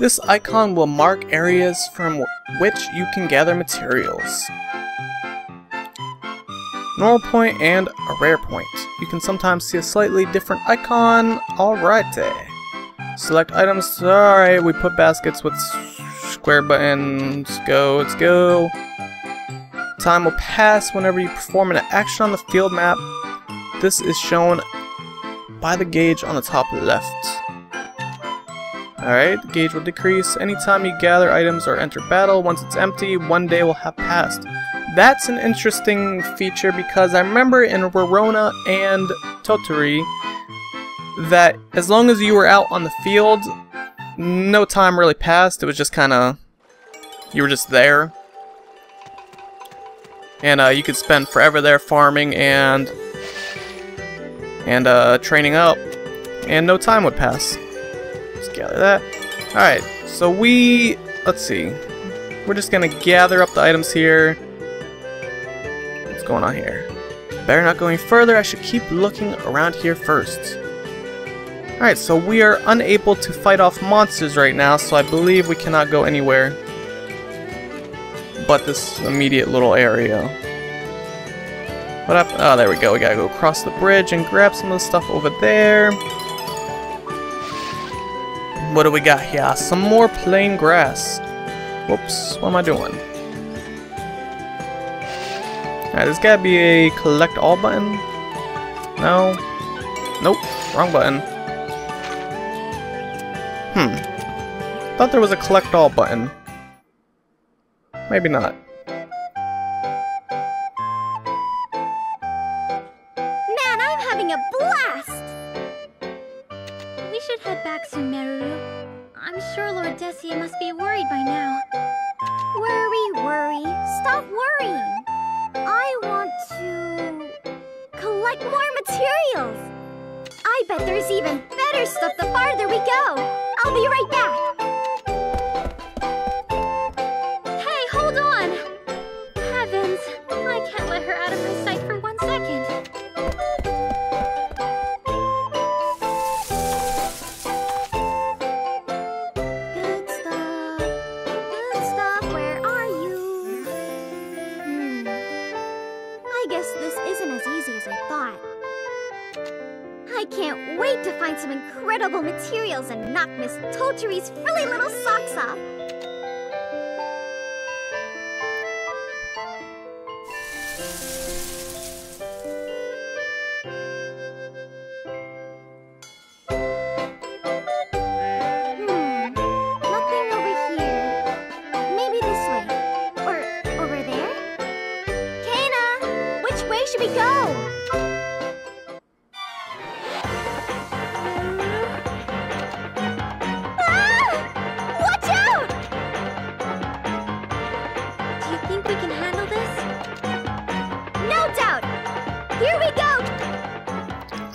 This icon will mark areas from which you can gather materials. Normal point and a rare point. You can sometimes see a slightly different icon. Alrighty. Select items. Alright, we put baskets with square buttons. Let's go. Time will pass whenever you perform an action on the field map. This is shown by the gauge on the top left. Alright, the gauge will decrease anytime you gather items or enter battle. Once it's empty, 1 day will have passed. That's an interesting feature because I remember in Verona and Totori that as long as you were out on the field, no time really passed. It was just kinda, you were just there. And you could spend forever there farming and training up, and no time would pass. Let's gather that. Alright, so let's see. We're just gonna gather up the items here. What's going on here? Better not go any further. I should keep looking around here first. Alright, so we are unable to fight off monsters right now, so I believe we cannot go anywhere but this immediate little area. What up? Oh, there we go. We gotta go across the bridge and grab some of the stuff over there. What do we got here? Some more plain grass. Whoops, what am I doing? Alright, there's gotta be a collect all button. No. Nope, wrong button. Thought there was a collect all button. Maybe not. Man, I'm having a blast! We should head back soon, Meruru. I'm sure Lord Desi must be worried by now. Worry. Stop worrying. I want to collect more materials. I bet there's even better stuff the farther we go. I'll be right back. Hey, hold on. Heavens, I can't let her out of my sight for 1 second. Good stuff, where are you? I guess this isn't as easy as I thought. I can't wait to find some incredible materials and knock Miss Totori's frilly little socks off. Nothing over here. Maybe this way. Or over there? Kana, which way should we go?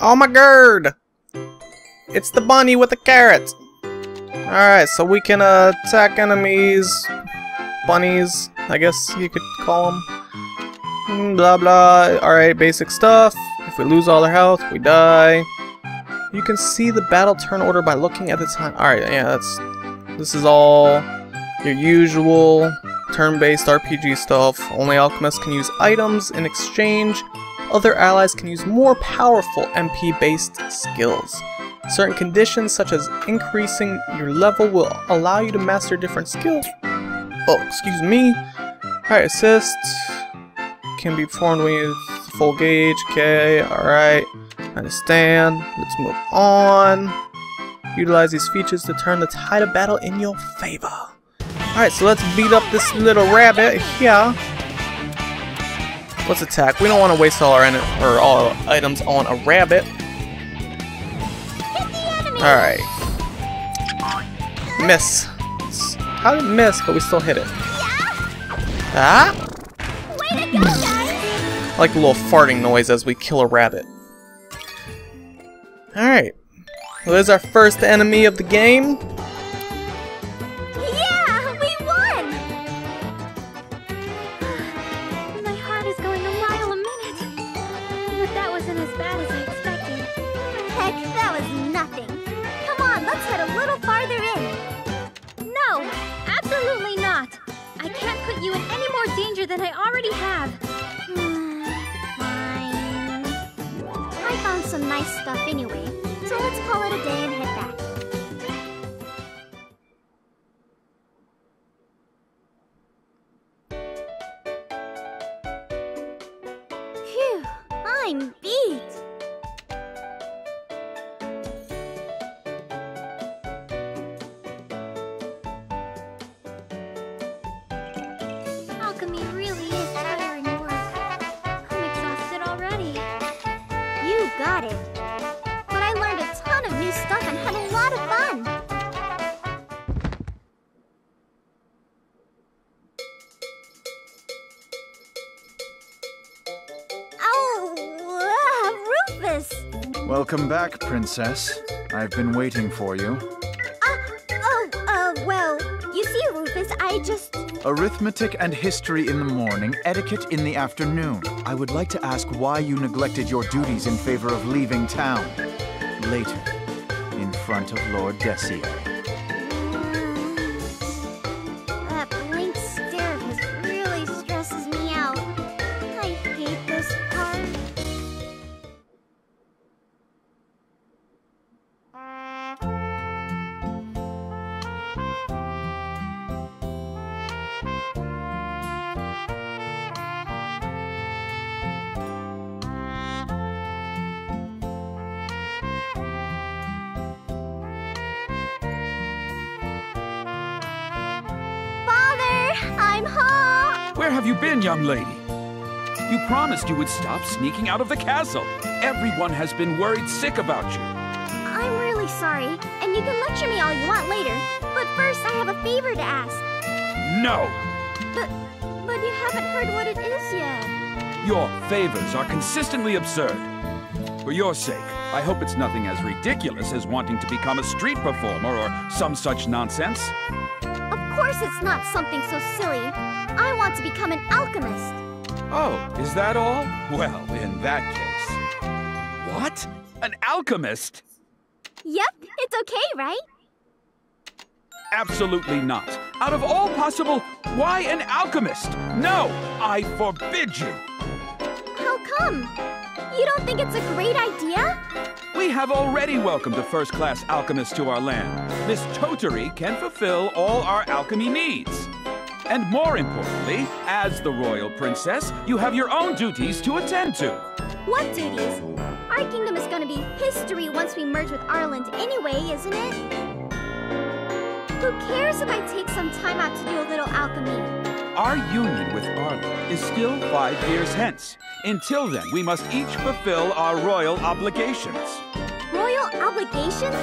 Oh my god! It's the bunny with the carrot! Alright, so we can attack enemies, bunnies, I guess you could call them. Blah blah, alright, basic stuff. If we lose all our health, we die. You can see the battle turn order by looking at the time. Alright, yeah, this is all your usual turn-based RPG stuff. Only alchemists can use items in exchange. Other allies can use more powerful MP-based skills. Certain conditions, such as increasing your level, will allow you to master different skills. Oh, excuse me. Alright, assist can be performed when you use full gauge. Okay, alright. Understand. Let's move on. Utilize these features to turn the tide of battle in your favor. Alright, so let's beat up this little rabbit here. Let's attack. We don't want to waste all our items on a rabbit. Alright. Miss. How did it miss, but we still hit it? Ah? Way to go, guys! I like a little farting noise as we kill a rabbit. Alright. Well, there's our first enemy of the game. can't put you in any more danger than I already have. Fine. I found some nice stuff anyway, so let's call it a day and head back. Phew, I'm beat. Alchemy really is tiring work. I'm exhausted already. You got it. But I learned a ton of new stuff and had a lot of fun. Oh, Rufus! Welcome back, Princess. I've been waiting for you. Well, you see, Rufus, I just... Arithmetic and history in the morning, etiquette in the afternoon. I would like to ask why you neglected your duties in favor of leaving town. Later, in front of Lord Desi. That blank stare of his really stresses me out. I hate this part. I'm home! Where have you been, young lady? You promised you would stop sneaking out of the castle. Everyone has been worried sick about you. I'm really sorry, and you can lecture me all you want later. But first, I have a favor to ask. No! But you haven't heard what it is yet. Your favors are consistently absurd. For your sake, I hope it's nothing as ridiculous as wanting to become a street performer or some such nonsense. Of course it's not something so silly. I want to become an alchemist. Oh, is that all? Well, in that case... What? An alchemist? Yep, it's okay, right? Absolutely not. Out of all possible... Why an alchemist? No! I forbid you! How come? You don't think it's a great idea? We have already welcomed a first-class alchemist to our land. Miss Toturi can fulfill all our alchemy needs. And more importantly, as the royal princess, you have your own duties to attend to. What duties? Our kingdom is going to be history once we merge with Arland anyway, isn't it? Who cares if I take some time out to do a little alchemy? Our union with Arland is still 5 years hence. Until then, we must each fulfill our royal obligations. Royal obligations?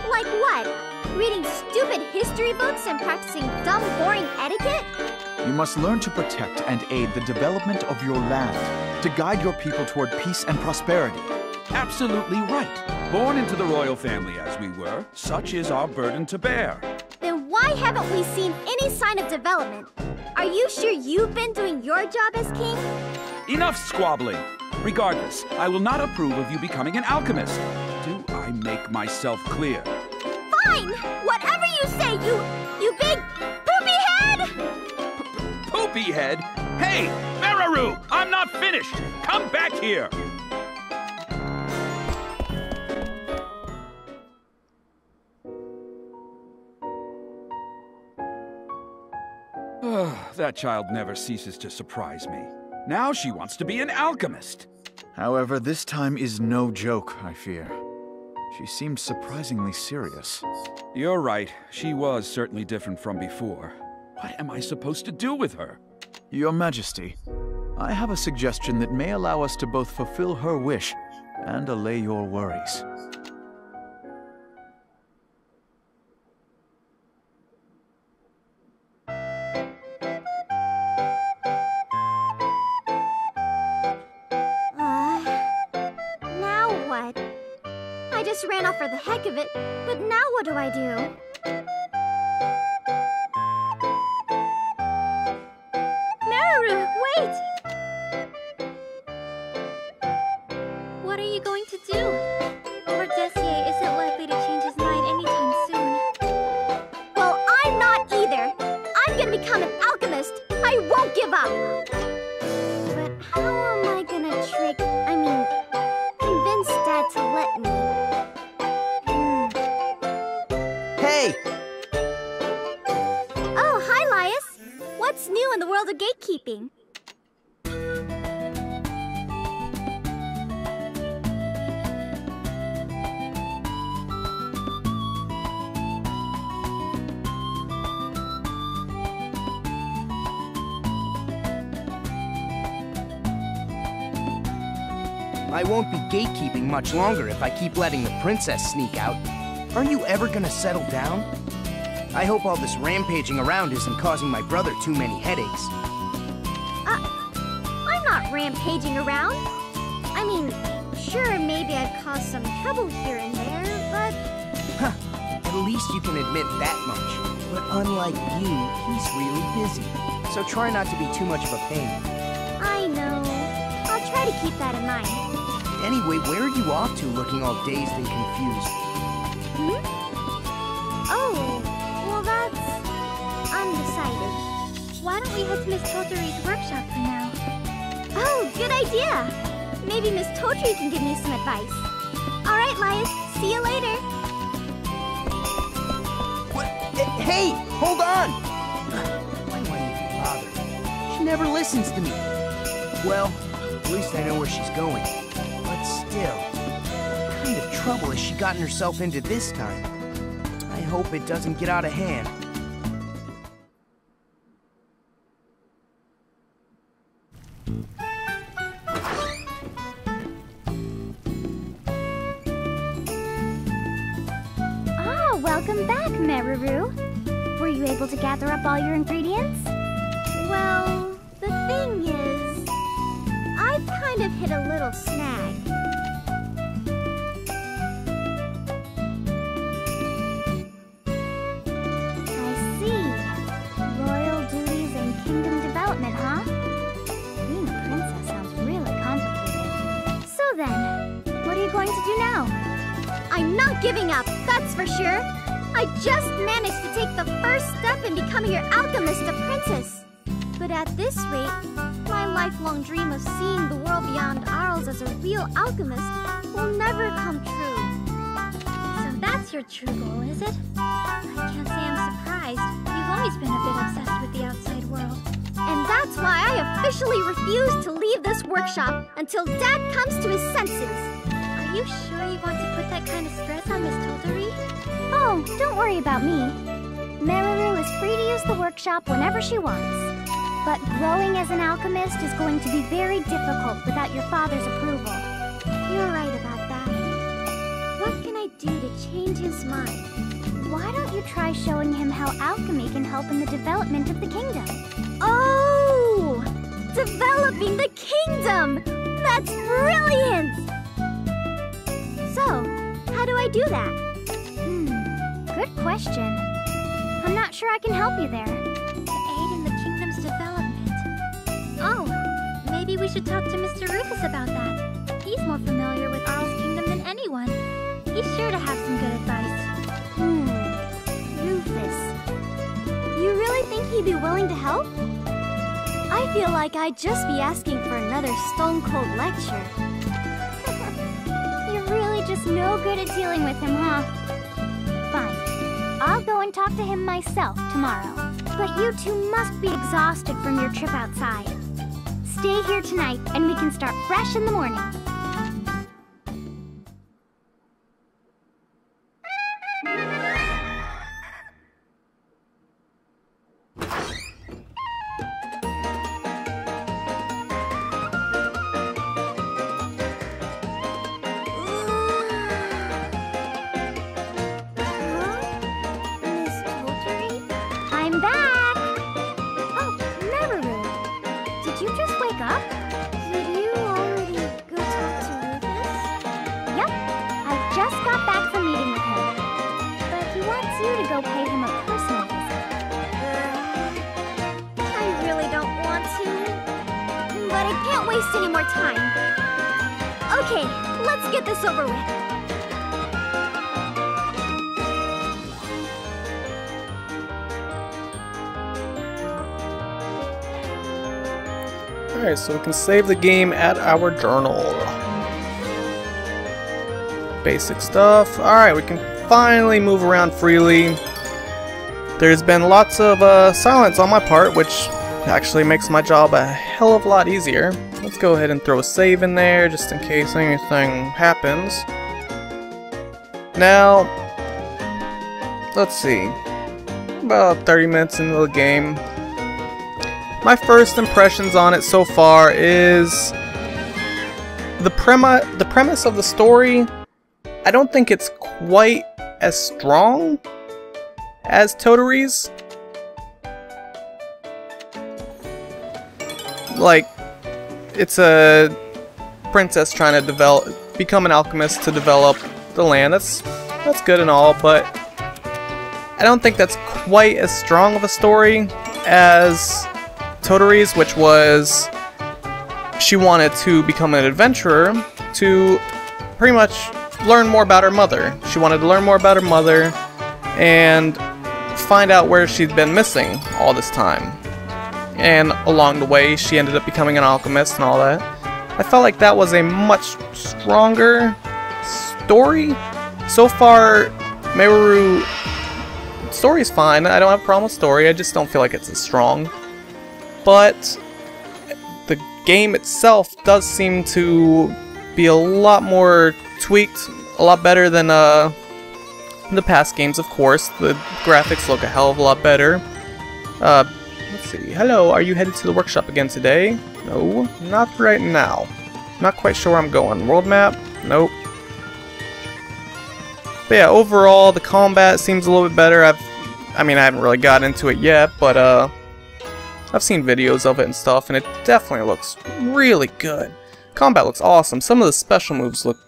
Like what? Reading stupid history books and practicing dumb, boring etiquette? You must learn to protect and aid the development of your land, to guide your people toward peace and prosperity. Absolutely right. Born into the royal family as we were, such is our burden to bear. Then why haven't we seen any sign of development? Are you sure you've been doing your job as king? Enough squabbling. Regardless, I will not approve of you becoming an alchemist. Do I make myself clear? Fine! Whatever you say, you big poopy head! Poopy head? Hey, Meruru! I'm not finished! Come back here! That child never ceases to surprise me. Now she wants to be an alchemist. However, this time is no joke, I fear. She seemed surprisingly serious. You're right. She was certainly different from before. What am I supposed to do with her? Your Majesty, I have a suggestion that may allow us to both fulfill her wish and allay your worries. Now what? I just ran off for the heck of it, but now what do I do? Meruru, wait! What are you going to do? Lord Desier isn't likely to change his mind anytime soon. Well, I'm not either. I'm gonna become an alchemist. I won't be gatekeeping much longer if I keep letting the princess sneak out. Aren't you ever gonna settle down? I hope all this rampaging around isn't causing my brother too many headaches. I'm not rampaging around. I mean, sure, maybe I've caused some trouble here and there, but... Huh, at least you can admit that much. But unlike you, he's really busy. So try not to be too much of a pain. I know. I'll try to keep that in mind. Anyway, where are you off to looking all dazed and confused? Hmm? Oh, well that's... undecided. Why don't we head to Miss Totori's workshop for now? Oh, good idea! Maybe Miss Totori can give me some advice. Alright, Lias, see you later. What? Hey, hold on! Why do I even bother? She never listens to me. Well, at least I know where she's going. But still, what kind of trouble has she gotten herself into this time? I hope it doesn't get out of hand. Welcome back, Meruru. Were you able to gather up all your ingredients? Well, the thing is, I've kind of hit a little snag. I see. Royal duties and kingdom development, huh? Being a princess sounds really complicated. So then, what are you going to do now? I'm not giving up, that's for sure. I just managed to take the first step in becoming your alchemist princess. But at this rate, my lifelong dream of seeing the world beyond Arles as a real alchemist will never come true. So that's your true goal, is it? I can't say I'm surprised. You've always been a bit obsessed with the outside world. And that's why I officially refuse to leave this workshop until Dad comes to his senses. Are you sure you want to put that kind of stress on Miss Totori? Oh, don't worry about me. Meruru is free to use the workshop whenever she wants. But growing as an alchemist is going to be very difficult without your father's approval. You're right about that. What can I do to change his mind? Why don't you try showing him how alchemy can help in the development of the kingdom? Oh! Developing the kingdom! That's brilliant! So, how do I do that? Good question. I'm not sure I can help you there. To aid in the kingdom's development. Oh, maybe we should talk to Mr. Rufus about that. He's more familiar with Arles Kingdom than anyone. He's sure to have some good advice. Rufus. You really think he'd be willing to help? I feel like I'd just be asking for another stone-cold lecture. You're really just no good at dealing with him, huh? Fine. I'll go and talk to him myself tomorrow. But you two must be exhausted from your trip outside. Stay here tonight, and we can start fresh in the morning. Any more time. Okay, let's get this over with. Alright, so we can save the game at our journal. Basic stuff. Alright, we can finally move around freely. There's been lots of silence on my part, which actually makes my job a hell of a lot easier. Let's go ahead and throw a save in there just in case anything happens. Now, let's see. About 30 minutes into the game. My first impressions on it so far is the premise of the story, I don't think it's quite as strong as Toturi's. Like, it's a princess trying to become an alchemist to develop the land. That's good and all, but I don't think that's quite as strong of a story as Toturi's, which was she wanted to become an adventurer to pretty much learn more about her mother. She wanted to learn more about her mother and find out where she'd been missing all this time. And along the way, she ended up becoming an alchemist and all that. I felt like that was a much stronger story. So far, Meruru story's fine. I don't have a problem with story. I just don't feel like it's as strong. But the game itself does seem to be a lot more tweaked, a lot better than the past games, of course. The graphics look a hell of a lot better. Let's see. Hello, are you headed to the workshop again today? No, not right now. Not quite sure where I'm going. World map? Nope. But yeah, overall, the combat seems a little bit better. I mean, I haven't really got into it yet, but I've seen videos of it and stuff, and it definitely looks really good. Combat looks awesome. Some of the special moves look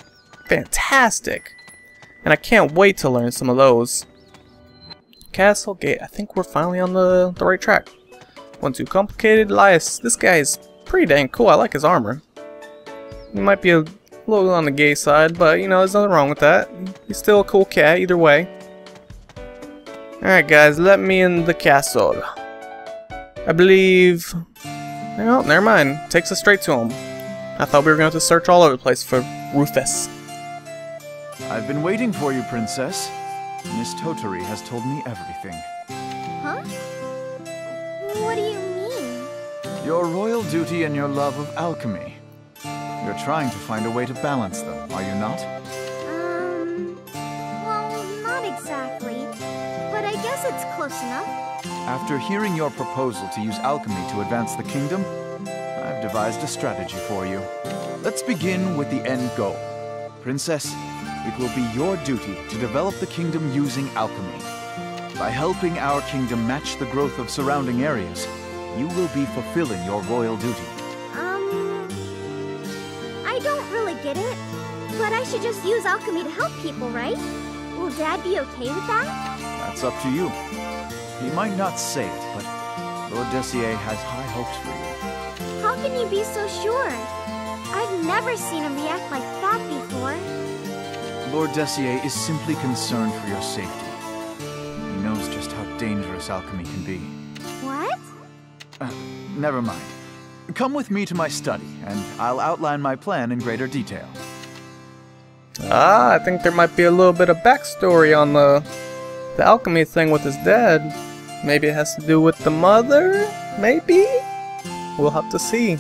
fantastic. And I can't wait to learn some of those. Castle Gate. I think we're finally on the right track. One too complicated. Elias. This guy is pretty dang cool. I like his armor. He might be a little on the gay side, but you know, there's nothing wrong with that. He's still a cool cat either way. Alright guys, let me in the castle. I believe... Oh, never mind. Takes us straight to him. I thought we were going to have to search all over the place for Rufus. I've been waiting for you, Princess. Miss Totori has told me everything. Huh? What do you mean? Your royal duty and your love of alchemy. You're trying to find a way to balance them, are you not? Well, not exactly. But I guess it's close enough. After hearing your proposal to use alchemy to advance the kingdom, I've devised a strategy for you. Let's begin with the end goal. Princess, it will be your duty to develop the kingdom using alchemy. By helping our kingdom match the growth of surrounding areas, you will be fulfilling your royal duty. I don't really get it, but I should just use alchemy to help people, right? Will Dad be okay with that? That's up to you. He might not say it, but Lord Dessier has high hopes for you. How can you be so sure? I've never seen him react like that before. Lord Dessier is simply concerned for your safety. He knows just how dangerous alchemy can be. What? Never mind. Come with me to my study, and I'll outline my plan in greater detail. Ah, I think there might be a little bit of backstory on the alchemy thing with his dad. Maybe it has to do with the mother? Maybe? We'll have to see.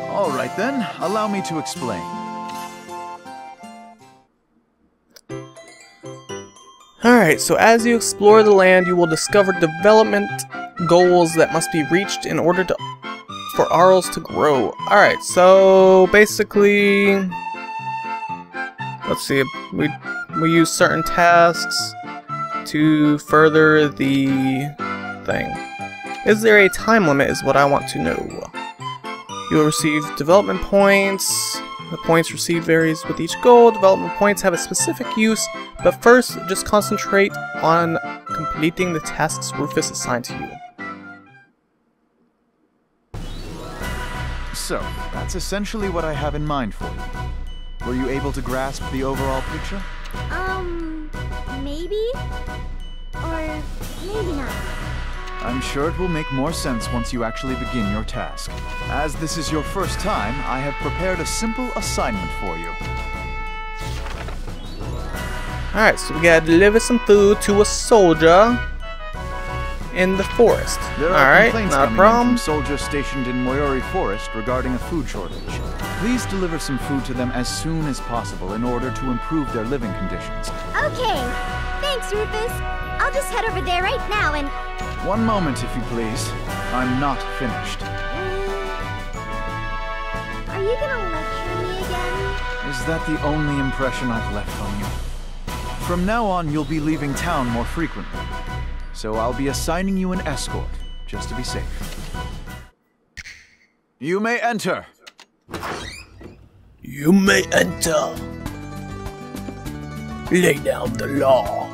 Alright then, allow me to explain. Alright, so as you explore the land, you will discover development goals that must be reached in order for Arls to grow. Alright, so basically, let's see, we use certain tasks to further the thing. Is there a time limit is what I want to know. You will receive development points. The points received varies with each goal. Development points have a specific use, but first, just concentrate on completing the tasks Rufus assigned to you. So, that's essentially what I have in mind for you. Were you able to grasp the overall picture? Maybe? Or maybe not. I'm sure it will make more sense once you actually begin your task. As this is your first time, I have prepared a simple assignment for you. Alright, so we gotta deliver some food to a soldier in the forest. There are complaints coming in from soldiers stationed in Moyori Forest regarding a food shortage. Please deliver some food to them as soon as possible in order to improve their living conditions. Okay. Thanks, Rufus. I'll just head over there right now and... One moment, if you please. I'm not finished. Are you gonna lecture me again? Is that the only impression I've left on you? From now on, you'll be leaving town more frequently. So I'll be assigning you an escort, just to be safe. You may enter. You may enter. Lay down the law.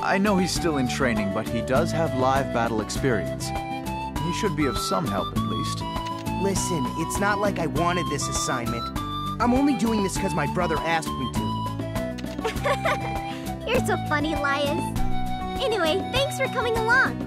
I know he's still in training, but he does have live battle experience. He should be of some help at least. Listen, it's not like I wanted this assignment. I'm only doing this because my brother asked me to. You're so funny, Elias. Anyway, thanks for coming along.